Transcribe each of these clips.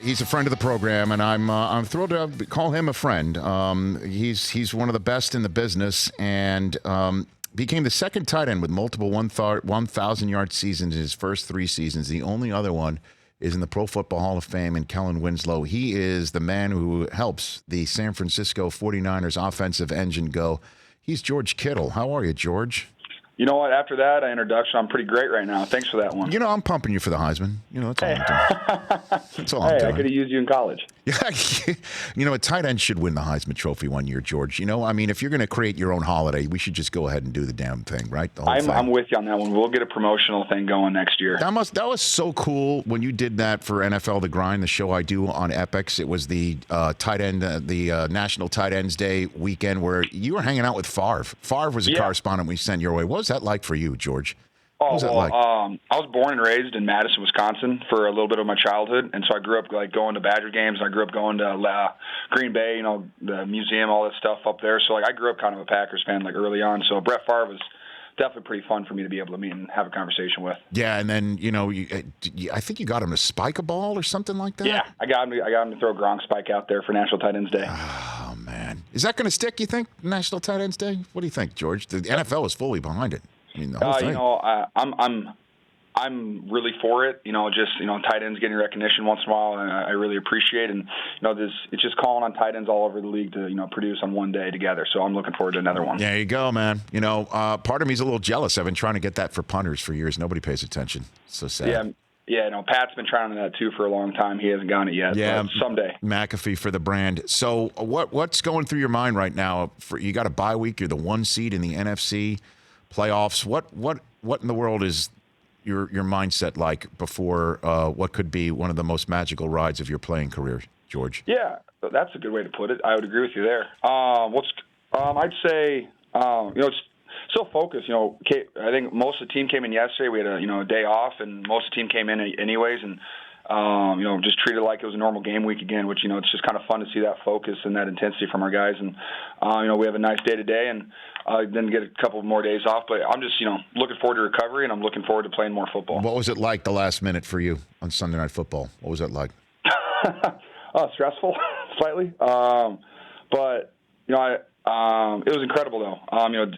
He's a friend of the program, and I'm thrilled to call him a friend. He's one of the best in the business, and became the second tight end with multiple 1,000-yard seasons in his first 3 seasons. The only other one is in the Pro Football Hall of Fame in Kellen Winslow. He is the man who helps the San Francisco 49ers offensive engine go. He's George Kittle. How are you, George? You know what? After that introduction, I'm pretty great right now. Thanks for that one. I'm pumping you for the Heisman. That's all I'm doing. That's all I'm doing. I could have used you in college. Yeah, a tight end should win the Heisman Trophy one year, George. If you're going to create your own holiday, we should just go ahead and do the damn thing, right? I'm with you on that one. We'll get a promotional thing going next year. That was so cool when you did that for NFL The Grind, the show I do on Epix. It was the tight end, the National Tight Ends Day weekend where you were hanging out with Favre. Favre was a correspondent we sent your way. What was that like for you, George? I was born and raised in Madison, Wisconsin for a little bit of my childhood, and so I grew up going to Badger games. I grew up going to Green Bay, the museum, all that stuff up there. So I grew up kind of a Packers fan early on. So Brett Favre was definitely pretty fun for me to be able to meet and have a conversation with. Yeah, and then I think you got him to spike a ball or something like that. Yeah, I got him to throw a Gronk spike out there for National Tight Ends Day. Oh man, is that going to stick? You think National Tight Ends Day? What do you think, George? The NFL is fully behind it. I mean, the whole thing. I'm really for it. Tight ends getting recognition once in a while, and I really appreciate it. And it's just calling on tight ends all over the league to produce on one day together. So I'm looking forward to another one. There you go, man. Part of me's a little jealous. I've been trying to get that for punters for years. Nobody pays attention. So sad. Yeah. Pat's been trying on that too for a long time. He hasn't gotten it yet. Yeah, but someday. McAfee for the brand. So what's going through your mind right now? You got a bye week. You're the 1 seed in the NFC playoffs. What in the world is your mindset like before what could be one of the most magical rides of your playing career, George? Yeah, that's a good way to put it. I would agree with you there. I'd say it's still focused. I think most of the team came in yesterday. We had a day off, and most of the team came in anyways, and just treated like it was a normal game week again, which, it's just kind of fun to see that focus and that intensity from our guys. And, we have a nice day today and then get a couple more days off. But I'm just, looking forward to recovery, and I'm looking forward to playing more football. What was it like the last minute for you on Sunday Night Football? What was that like? Stressful, slightly. But, it was incredible, though.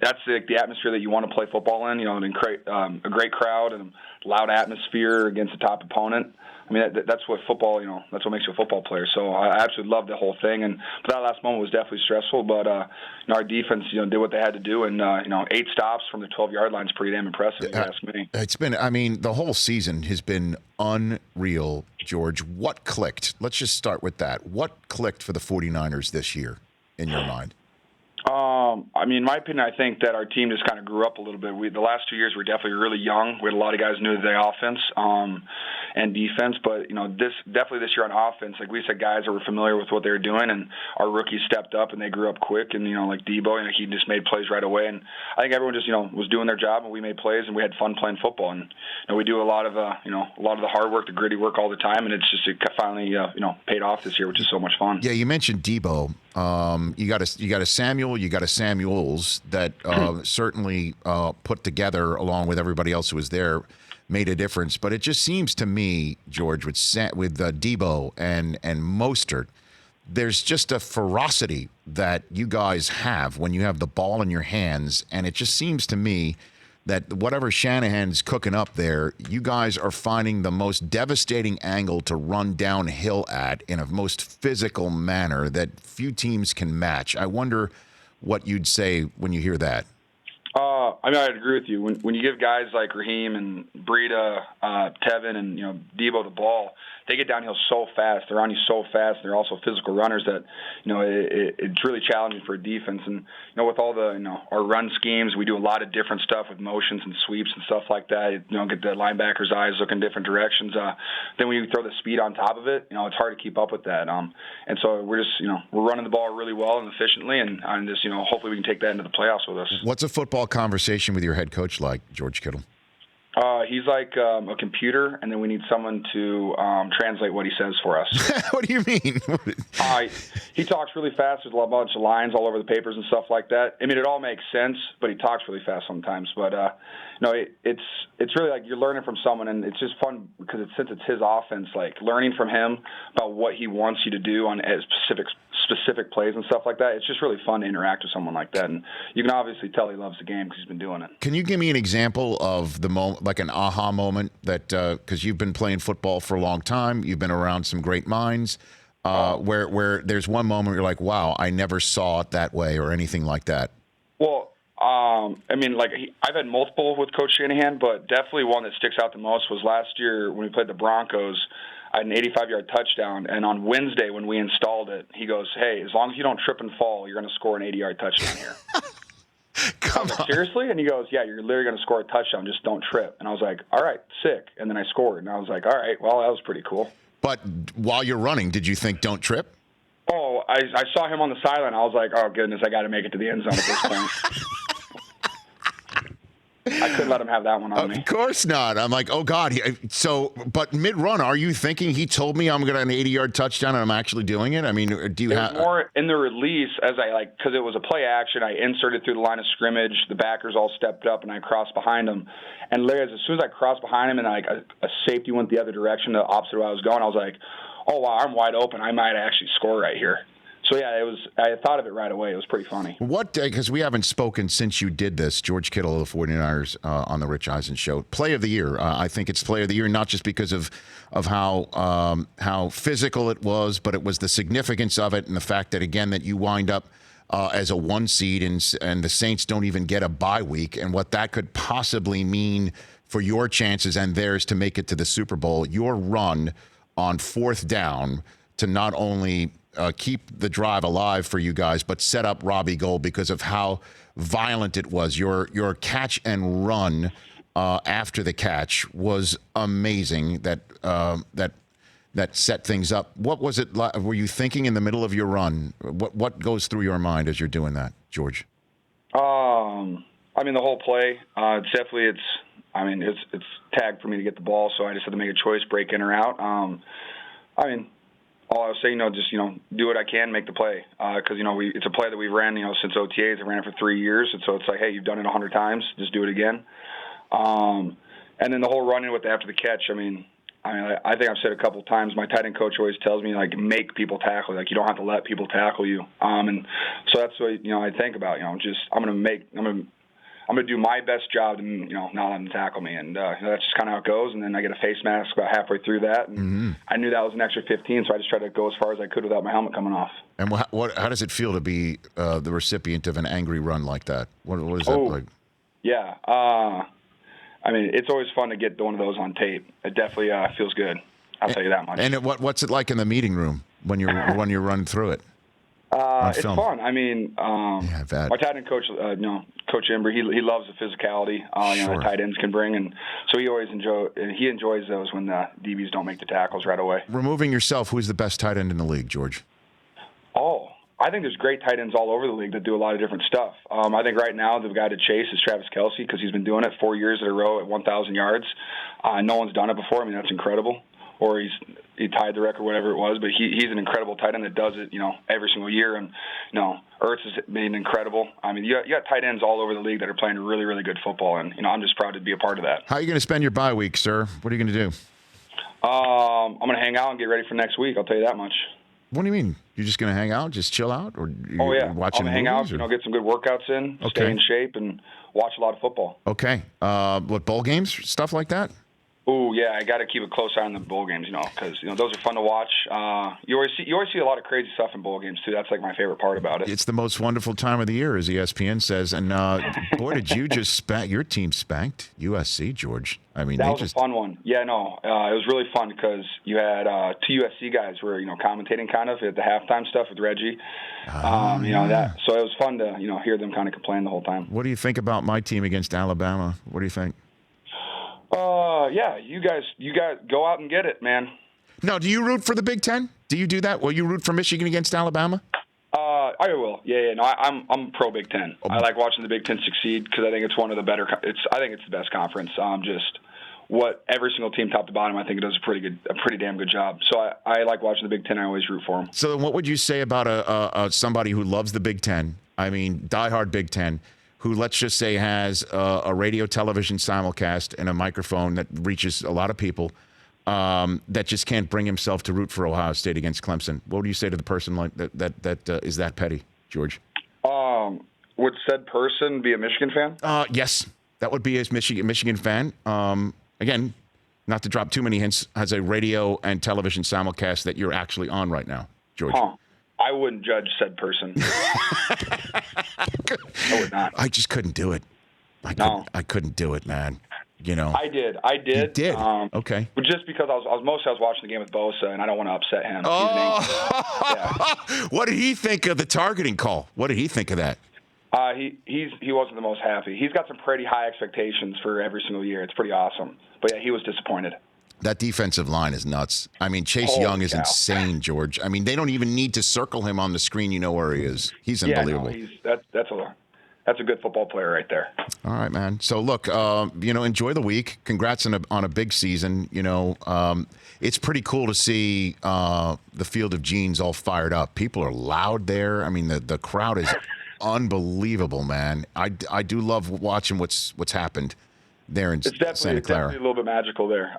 That's the atmosphere that you want to play football in, a great crowd and loud atmosphere against a top opponent. I mean, that's what football, that's what makes you a football player. So I absolutely loved the whole thing. But that last moment was definitely stressful. But, our defense, did what they had to do. And, 8 stops from the 12-yard line is pretty damn impressive, if you ask me. It's been, the whole season has been unreal, George. What clicked? Let's just start with that. What clicked for the 49ers this year, in your mind? In my opinion, I think that our team just kind of grew up a little bit. The last 2 years, we were definitely really young. We had a lot of guys new to the offense and defense. But, this year on offense, like we said, guys that were familiar with what they were doing, and our rookies stepped up and they grew up quick. And, like Debo, he just made plays right away. And I think everyone just, was doing their job, and we made plays, and we had fun playing football. And we do a lot of the hard work, the gritty work all the time. And it finally, paid off this year, which is so much fun. Yeah, you mentioned Debo. You got a Samuel, you got a Samuels that certainly put together, along with everybody else who was there, made a difference. But it just seems to me, George, with Debo and Mostert, there's just a ferocity that you guys have when you have the ball in your hands, and it just seems to me that whatever Shanahan's cooking up there, you guys are finding the most devastating angle to run downhill at in a most physical manner that few teams can match. I wonder what you'd say when you hear that. I'd agree with you. When you give guys like Raheem and Breida, Tevin, and Debo the ball, they get downhill so fast. They're on you so fast. They're also physical runners that it's really challenging for a defense. And with all the our run schemes, we do a lot of different stuff with motions and sweeps and stuff like that. Get the linebackers' eyes looking different directions. Then when you throw the speed on top of it, it's hard to keep up with that. And so we're just we're running the ball really well and efficiently, and just hopefully we can take that into the playoffs with us. What's a football conversation with your head coach like, George Kittle? He's like a computer, and then we need someone to translate what he says for us. What do you mean? He talks really fast. There's a bunch of lines all over the papers and stuff like that. I mean, it all makes sense, but he talks really fast sometimes. But no, it's really like you're learning from someone, and it's just fun because since it's his offense, like learning from him about what he wants you to do on specific plays and stuff like that. It's just really fun to interact with someone like that, and you can obviously tell he loves the game because he's been doing it. Can you give me an example of the moment, like an aha moment that because you've been playing football for a long time, you've been around some great minds, where there's one moment where you're like, wow, I never saw it that way or anything like that? Well, I mean, like I've had multiple with Coach Shanahan, but definitely one that sticks out the most was last year when we played the Broncos. I had an 85-yard touchdown, and on Wednesday when we installed it, he goes, "Hey, as long as you don't trip and fall, you're going to score an 80-yard touchdown here." Come I was like, on. seriously? And he goes, "Yeah, you're literally going to score a touchdown. Just don't trip." And I was like, "All right, sick." And then I scored, and I was like, "All right, well, that was pretty cool." But while you're running, did you think don't trip? Oh, I saw him on the sideline. I was like, "Oh goodness, I got to make it to the end zone at this point." I couldn't let him have that one on me. Of course not. I'm like, oh God. But mid-run, are you thinking he told me I'm going to an 80-yard touchdown and I'm actually doing it? I mean, do you have more in the release as because it was a play action. I inserted through the line of scrimmage. The backers all stepped up and I crossed behind him. And literally, as soon as I crossed behind him and like a safety went the other direction, the opposite of where I was going, I was like, oh wow, I'm wide open. I might actually score right here. So, yeah, I thought of it right away. It was pretty funny. Because we haven't spoken since you did this, George Kittle of the 49ers on the Rich Eisen show. Play of the year. I think it's play of the year, not just because of how physical it was, but it was the significance of it and the fact that, again, that you wind up as a 1 seed and the Saints don't even get a bye week and what that could possibly mean for your chances and theirs to make it to the Super Bowl. Your run on 4th down to not only keep the drive alive for you guys, but set up Robbie Gould because of how violent it was. Your catch and run after the catch was amazing. That set things up. What was it like? Were you thinking in the middle of your run? What goes through your mind as you're doing that, George? I mean, the whole play. It's tagged for me to get the ball, so I just had to make a choice, break in or out. All I was saying, just do what I can, make the play, because it's a play that we've ran, since OTAs. I ran it for 3 years, and so it's like, hey, you've done it 100 times, just do it again. And then the whole run-in after the catch. I think I've said a couple times. My tight end coach always tells me like make people tackle, like you don't have to let people tackle you. And so that's what I think about. I'm gonna do my best job to not let them tackle me, and that's just kind of how it goes. And then I get a face mask about halfway through that, and I knew that was an extra 15, so I just tried to go as far as I could without my helmet coming off. And how does it feel to be the recipient of an angry run like that? What is that like? Yeah, it's always fun to get one of those on tape. It definitely feels good. I'll tell you that much. And what's it like in the meeting room when you're running through it? It's fun. My tight end coach, Coach Embry, he loves the physicality Sure. the tight ends can bring, and so he enjoys those when the DBs don't make the tackles right away. Removing yourself, who's the best tight end in the league, George? Oh, I think there's great tight ends all over the league that do a lot of different stuff. I think right now the guy to chase is Travis Kelce because he's been doing it 4 years in a row at 1,000 yards. No one's done it before. That's incredible. Or he tied the record, whatever it was. But he's an incredible tight end that does it, every single year. And Ertz has been incredible. You got tight ends all over the league that are playing really, really good football, and I'm just proud to be a part of that. How are you going to spend your bye week, sir? What are you going to do? I'm going to hang out and get ready for next week. I'll tell you that much. What do you mean? You're just going to hang out, just chill out, or watching I'm hang out, or? Get some good workouts in, stay in shape, and watch a lot of football. Okay. What bowl games, stuff like that? Oh yeah, I got to keep a close eye on the bowl games, because those are fun to watch. You always see a lot of crazy stuff in bowl games too. That's like my favorite part about it. It's the most wonderful time of the year, as ESPN says. And boy, did you just your team spanked USC, George? That was a fun one. Yeah, no, it was really fun because you had 2 USC guys who were commentating kind of at the halftime stuff with Reggie. That. So it was fun to hear them kind of complain the whole time. What do you think about my team against Alabama? What do you think? Yeah, you guys go out and get it, man. No, do you root for the Big Ten? Do you do that? Will you root for Michigan against Alabama? I will. Yeah. No, I'm pro Big Ten. I like watching the Big Ten succeed because I think it's one of the better. I think it's the best conference. Just what every single team, top to bottom, I think it does a pretty damn good job. So I like watching the Big Ten. I always root for them. So what would you say about somebody who loves the Big Ten? I mean, diehard Big Ten, who let's just say has a radio, television simulcast and a microphone that reaches a lot of people, that just can't bring himself to root for Ohio State against Clemson. What would you say to the person like that is that petty, George? Would said person be a Michigan fan? Yes, that would be a Michigan fan. Again, not to drop too many hints, has a radio and television simulcast that you're actually on right now, George. I wouldn't judge said person. I would not. I just couldn't do it. I couldn't do it, man. You know. I did. You did? Okay. But just because I was watching the game with Bosa, and I don't want to upset him. Oh. What did he think of the targeting call? What did he think of that? He wasn't the most happy. He's got some pretty high expectations for every single year. It's pretty awesome. But yeah, he was disappointed. That defensive line is nuts. I mean, Chase Young is insane, George. I mean, they don't even need to circle him on the screen. You know where he is. He's unbelievable. That's a good football player right there. All right, man. So look, enjoy the week. Congrats on a big season. It's pretty cool to see the Field of Genes all fired up. People are loud there. I mean, the crowd is unbelievable, man. I do love watching what's happened there in Santa Clara. It's definitely a little bit magical there.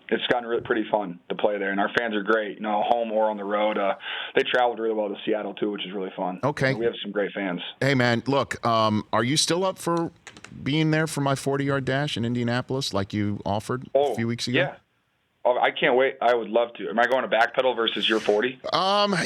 It's gotten really pretty fun to play there, and our fans are great. Home or on the road. They traveled really well to Seattle too, which is really fun. Okay, we have some great fans. Hey, man, look, are you still up for being there for my 40-yard dash in Indianapolis, like you offered a few weeks ago? Yeah. Oh, I can't wait. I would love to. Am I going to backpedal versus your 40?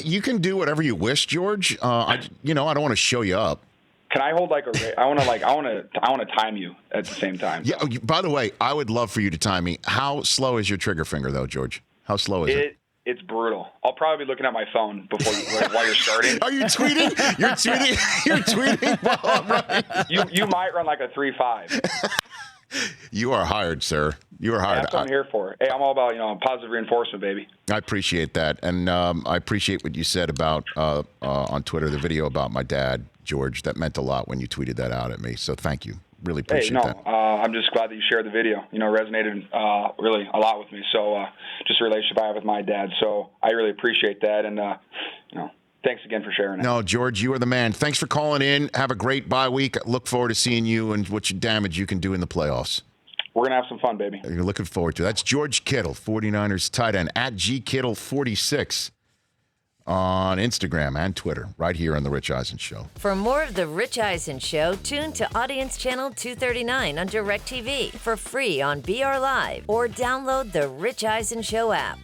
You can do whatever you wish, George. I don't want to show you up. Can I hold I want to time you at the same time. Yeah. By the way, I would love for you to time me. How slow is your trigger finger, though, George? How slow is it? It's brutal. I'll probably be looking at my phone while you're starting. Are you tweeting? You're tweeting. You're tweeting. Well, right. You might run like a 3.5. You are hired, sir. You are hired. That's what I'm here for. Hey, I'm all about positive reinforcement, baby. I appreciate that, and I appreciate what you said about on Twitter, the video about my dad, George. That meant a lot when you tweeted that out at me. So thank you. Really appreciate that. I'm just glad that you shared the video. Resonated really a lot with me. So just a relationship I have with my dad. So I really appreciate that, and thanks again for sharing it. No, George, you are the man. Thanks for calling in. Have a great bye week. Look forward to seeing you and what damage you can do in the playoffs. We're going to have some fun, baby. You're looking forward to it. That's George Kittle, 49ers tight end, at GKittle46 on Instagram and Twitter, right here on The Rich Eisen Show. For more of The Rich Eisen Show, tune to Audience Channel 239 on DirecTV for free on BR Live or download The Rich Eisen Show app.